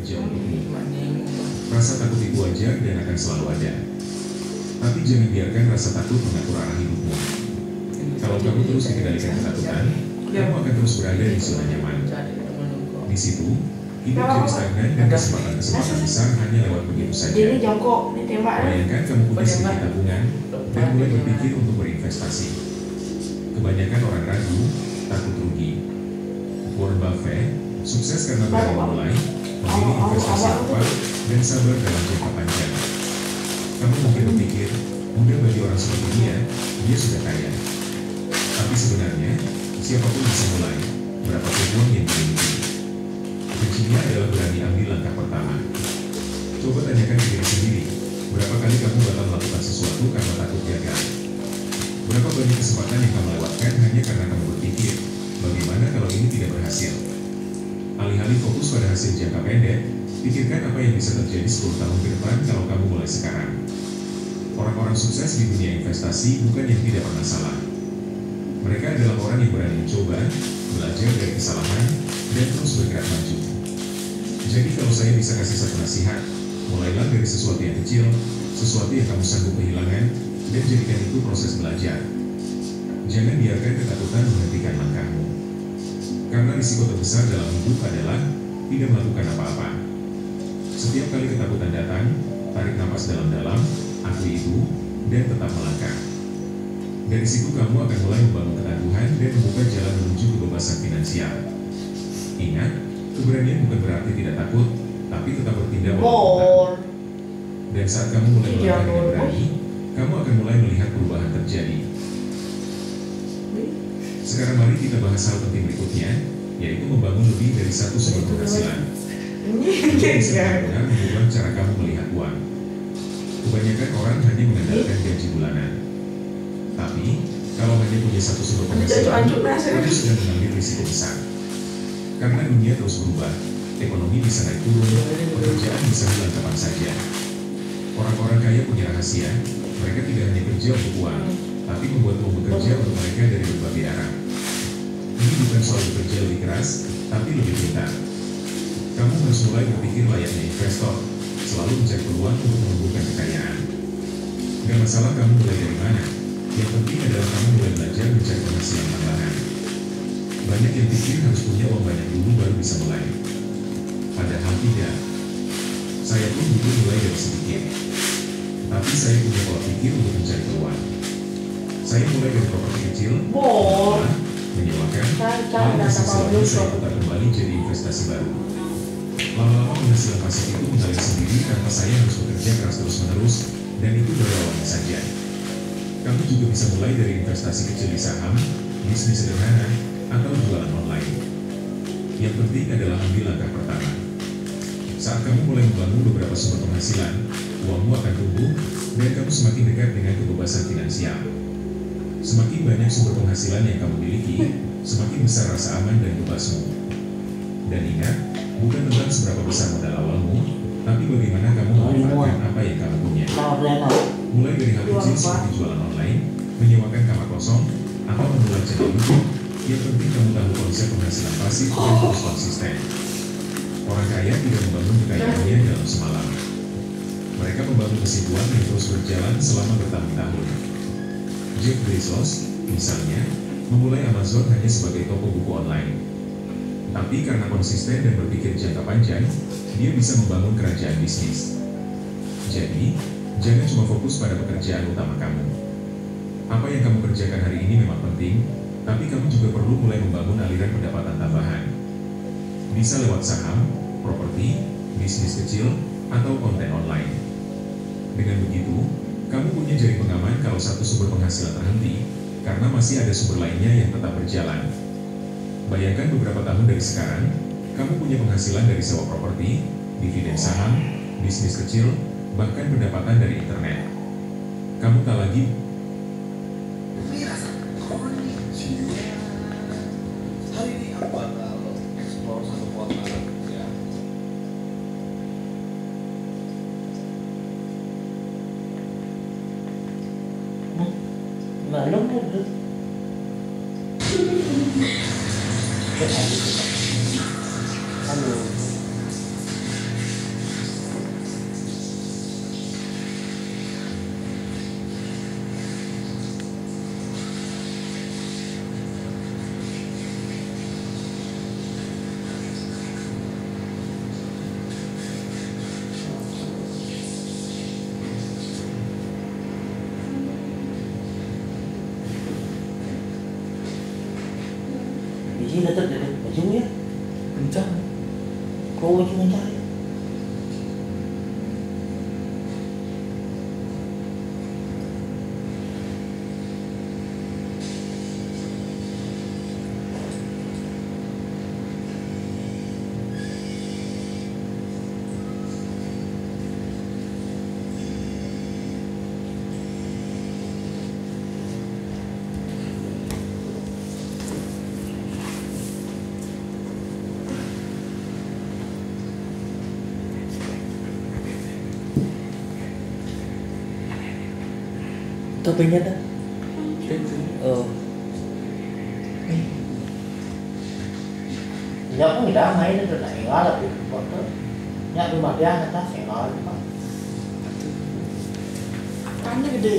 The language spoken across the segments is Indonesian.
bekerja untukmu. Rasa takut itu wajar dan akan selalu ada. Tapi jangan biarkan rasa takut mengatur arah hidupmu. Kalau kamu terus dikendalikan ketakutan, kamu akan terus berada di zona nyaman. Di situ, hidup jadi stagnan dan kesempatan besar hanya lewat begitu saja. Bayangkan kamu punya sedikit tabungan dan mulai berpikir untuk berinvestasi. Kebanyakan orang ragu, takut rugi. Warren Buffett sukses karena berani memulai, memilih investasi yang tepat, dan sabar dalam jangka panjang. Kamu mungkin berpikir, mudah bagi orang seperti dia sudah kaya. Tapi sebenarnya, siapapun bisa mulai, berapapun uang yang dimiliki. Kuncinya adalah berani ambil langkah pertama. Coba tanyakan diri sendiri, berapa kali kamu bakal melakukan sesuatu karena takut gagal? Berapa banyak kesempatan yang kamu lewatkan hanya karena kamu berpikir, bagaimana kalau ini tidak berhasil? Alih-alih fokus pada hasil jangka pendek, pikirkan apa yang bisa terjadi 10 tahun ke depan kalau kamu mulai sekarang. Orang-orang sukses di dunia investasi bukan yang tidak pernah salah. Mereka adalah orang yang berani mencoba, belajar dari kesalahan, dan terus bergerak maju. Jadi kalau saya bisa kasih satu nasihat, mulailah dari sesuatu yang kecil, sesuatu yang kamu sanggup kehilangan, dan jadikan itu proses belajar. Jangan biarkan ketakutan menghentikan langkahmu. Karena risiko terbesar dalam hidup adalah tidak melakukan apa-apa. Setiap kali ketakutan datang, tarik napas dalam-dalam, akui itu, dan tetap melangkah. Dari situ kamu akan mulai membangun ketangguhan dan membuka jalan menuju kebebasan finansial. Ingat, keberanian bukan berarti tidak takut, tapi tetap bertindak walaupun takut. Dan saat kamu mulai melangkah dengan berani, kamu akan mulai melihat perubahan terjadi. Sekarang mari kita bahas hal penting berikutnya, yaitu membangun lebih dari satu sumber penghasilan. Ini bisa benar-benar mengubah cara kamu melihat uang. Kebanyakan orang hanya mengandalkan gaji bulanan. Tapi, kalau hanya punya satu sumber penghasilan, kamu sudah mengambil risiko besar. Karena dunia terus berubah, ekonomi bisa naik turun, pekerjaan bisa hilang kapan saja. Orang-orang kaya punya rahasia, mereka tidak hanya kerja untuk uang, tapi membuat uang bekerja untuk mereka dari berbagai arah. Ini bukan soal bekerja lebih keras, tapi lebih pintar. Kamu harus mulai berpikir layaknya investor, selalu mencari peluang untuk menumbuhkan kekayaan. Gak masalah kamu mulai dari mana, yang penting adalah kamu mulai belajar mencari penghasilan tambahan. Banyak yang pikir harus punya uang banyak dulu baru bisa mulai. Padahal tidak. Saya pun dulu mulai dari sedikit. Tapi saya punya pola pikir untuk mencari peluang. Saya mulai dari properti kecil, menyewakan, lalu hasil saya putar kembali jadi investasi baru. Lama-lama penghasilan pasif itu mengalir sendiri tanpa saya harus bekerja keras terus-menerus, dan itu baru awalnya saja. Kamu juga bisa mulai dari investasi kecil di saham, bisnis sederhana, atau jualan online. Yang penting adalah ambil langkah pertama. Saat kamu mulai membangun beberapa sumber penghasilan, uangmu akan tumbuh, dan kamu semakin dekat dengan kebebasan finansial. Semakin banyak sumber penghasilan yang kamu miliki, semakin besar rasa aman dan bebasmu. Dan ingat, bukan tentang seberapa besar modal awalmu, tapi bagaimana kamu memanfaatkan apa yang kamu punya. Mulai dari hal kecil seperti jualan online, menyewakan kamar kosong, atau memulai channel YouTube, yang penting kamu tahu konsep penghasilan pasif dan terus konsisten. Orang kaya tidak membangun kekayaannya dalam semalam. Mereka membangun kesimpulan yang terus berjalan selama bertahun-tahun. Jeff Bezos, misalnya, memulai Amazon hanya sebagai toko buku online. Tapi karena konsisten dan berpikir jangka panjang, dia bisa membangun kerajaan bisnis. Jadi, jangan cuma fokus pada pekerjaan utama kamu. Apa yang kamu kerjakan hari ini memang penting, tapi kamu juga perlu mulai membangun aliran pendapatan tambahan. Bisa lewat saham, properti, bisnis kecil, atau konten online. Dengan begitu, kamu punya jaring pengaman kalau satu sumber penghasilan terhenti, karena masih ada sumber lainnya yang tetap berjalan. Bayangkan beberapa tahun dari sekarang, kamu punya penghasilan dari sewa properti, dividen saham, bisnis kecil, bahkan pendapatan dari internet. Kamu tak lagi hari ini aku bakal explore satu kota ya. Belum udah. Halo. Ini tetap dari baju ya. Kencang. Kau cuma cari. Topinya dah. Oh. Giờ có người ta mấy nó lại ngó là bị một thứ. Nhắc đi mà ra người ta sẽ ngó đi mà. Apanya gede?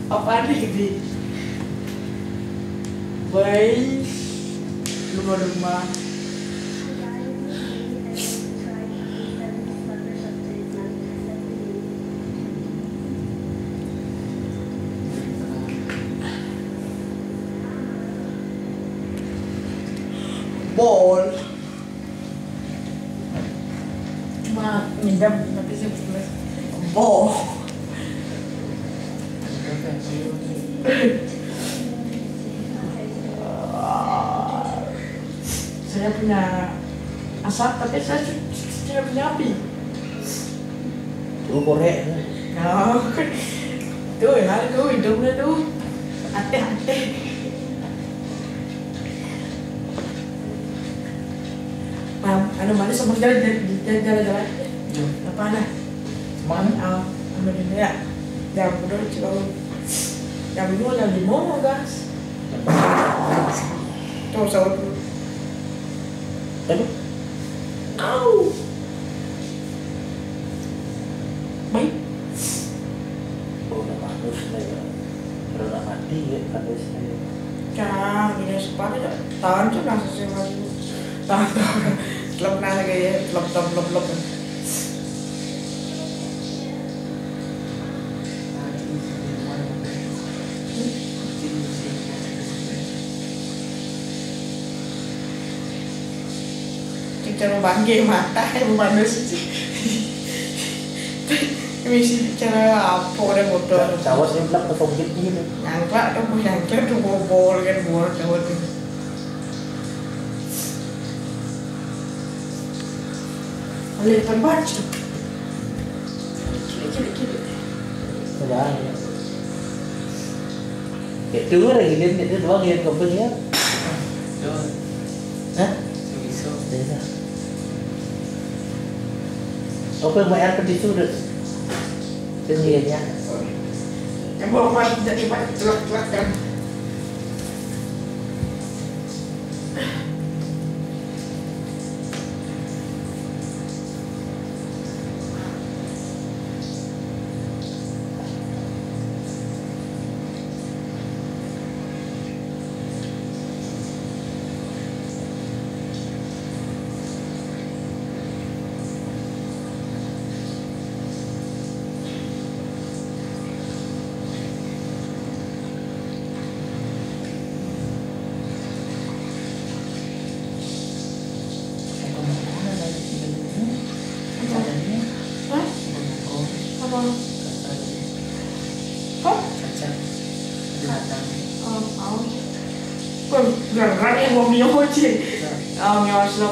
Apanya gede? Baik, lumba-lumba. Bol. Cuma ngidam tapi sebetulnya bol. Saya punya asap tapi saya tidak punya api. Tuh korek. Nah, tuh ya, tuh hidungnya tuh hati-hati. Ano mana sama jalan-jalan. Apa nah? Mana? Ano din ya? Jam ko doon sila. Jam mo na limon gas. Tuh sa ulo. Aduh. Au. Baik. Oh, udah bagus lah. Udah mati ya bagus saya. Kaya ini sepatu tahan tuh nasa sih masih. Tahan. Lep na kayak lep. Cara bangke mata yang manusia misi cara apa orang motor Cawas yang belak ketemu gitu. nyangkla tuh bobol kan bol cawat tuh balik depan baca kiri Udah ya. Itu lagi itu doang yang kepengen. Hah? Bisa. Apa yang air ke tisu udah sendirinya. yang bawa mati jadi mati telak kan Beneran yang mau mioci mioci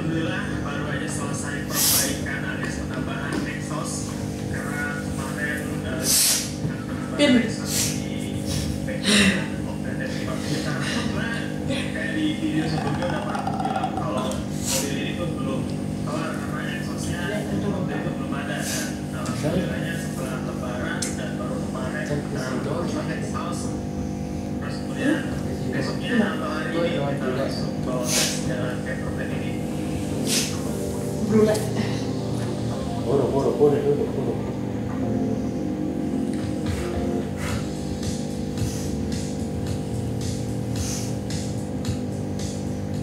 Alhamdulillah baru aja selesai perbaikan alias penambahan exhaust karena kemarin penambahan exhaust di bagian dan kayak di video sebelumnya udah pernah aku bilang kalau mobil ini tuh belum kelar karena exhaustnya waktu itu belum ada kan. Alhamdulillahnya setelah lebaran dan baru kemarin kita pakai exhaust, terus kemudian besoknya atau hari ini kita langsung bawa tes jalan ke problem ini. Puro dulu.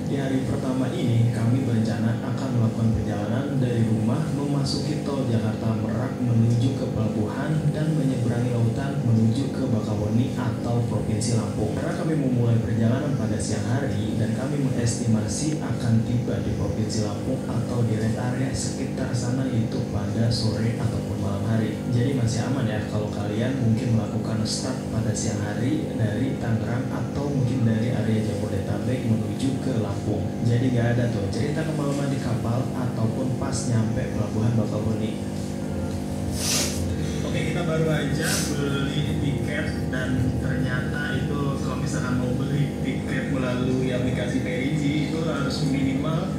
Di hari pertama ini, kami berencana akan melakukan perjalanan dari rumah memasuki tol Jakarta Merak menuju ke pelabuhan dan menyeberangi lautan menuju ke Bakahuni atau Provinsi Lampung. Karena kami memulai perjalanan pada siang hari dan kami mengestimasi akan tiba di Provinsi Lampung atau di rest area sekitar sana itu pada sore ataupun malam hari. Jadi masih aman ya kalau kalian mungkin melakukan start pada siang hari dari Tangerang atau mungkin dari area Jabodetabek menuju ke Lampung. Jadi gak ada tuh cerita kemalaman di kapal ataupun pas nyampe pelabuhan Bakahuni. Oke, kita baru aja beli tiket dan ternyata itu kalau misalkan mau beli tiket melalui aplikasi Perigi itu harus minimal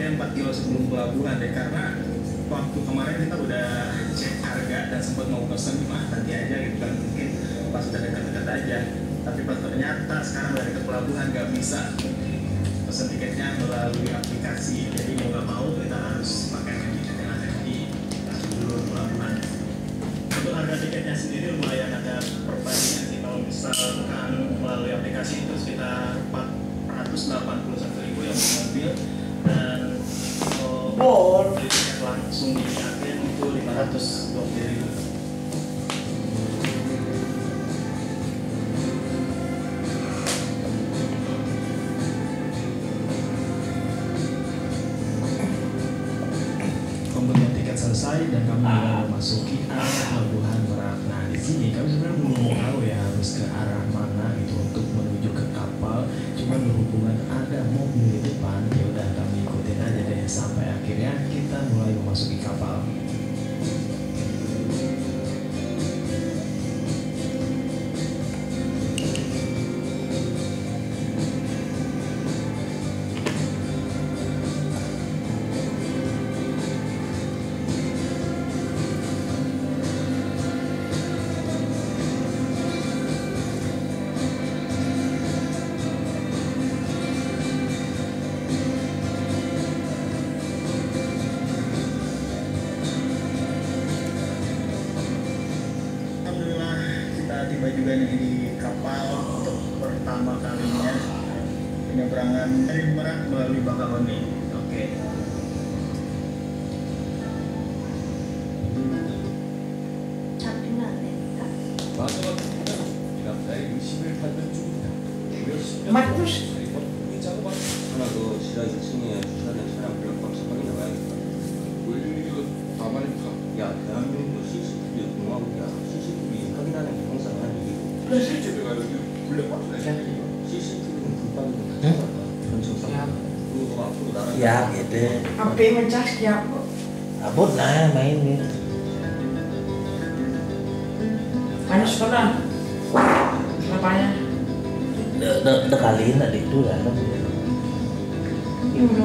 4 kilo sebelum pelabuhan deh, karena waktu kemarin kita udah cek harga dan sempat mau pesen nanti aja gitu kan, mungkin pas udah dekat-dekat aja, tapi pas ternyata sekarang udah dekat pelabuhan gak bisa pesen tiketnya melalui aplikasi, jadi mau gak mau kita harus pakai tiket yang ada di sebelum pelabuhan. Untuk harga tiketnya sendiri lumayan ada perbandingan sih, kalau misalkan melalui aplikasi itu sekitar 481.000 yang mobil, dan kalau beli tiket langsung di agen itu 520.000. Pembelian tiket selesai dan kami mulai memasuki area pelabuhan Merak. Nah di sini kami sebenarnya belum tahu ya harus ke arah mana gitu untuk menuju ke kapal. Cuma berhubungan ada mobil di depan, ya udah kami ikutin aja deh sampai akhirnya kita mulai memasuki kapal. Tiba juga nih di kapal untuk pertama kalinya penyeberangan dari Merak melalui Bakahuni. Oke. Markus. 하나 더 지하 2층에 주차된 차량 블랙박스 확인해 봐야겠다. 야, 대한민국 CCTV 공화국이야. CCTV 확인하는 게 항상 하는 일이고. CCTV는 불방이든 가짜잖아. 전청상. 그리고 너가 앞으로 나랑 Ya gitu. Sampai mecah siapa? Abot lah main gitu. Mana sekolah? Kenapanya? Dekaliin ada itu lah. Ini udah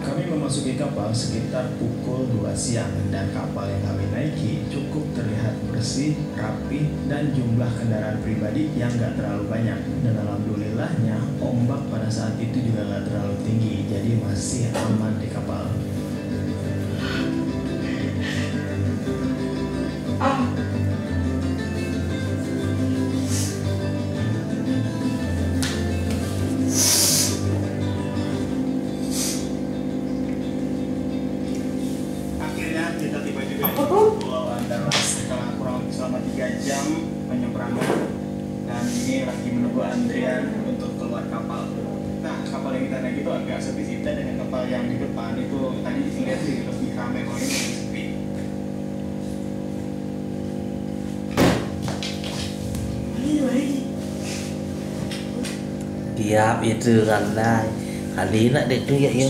Kami memasuki kapal sekitar pukul 2 siang dan kapal yang kami naiki cukup terlihat bersih, rapi, dan jumlah kendaraan pribadi yang gak terlalu banyak. Dan alhamdulillahnya ombak pada saat itu juga gak terlalu tinggi, jadi masih aman di kapal. Akhirnya kita tiba juga di Pulau Andalas setelah kurang lebih selama 3 jam penyeberangan, dan ini lagi menunggu antrian untuk keluar kapal. Nah, kapal yang kita naik itu agak sepi sih, dengan kapal yang di depan itu tadi lihat sih lebih ramai, kalau ini lebih sepi. Siap itu kan lah. Kali nak dek tu ya. Ayo.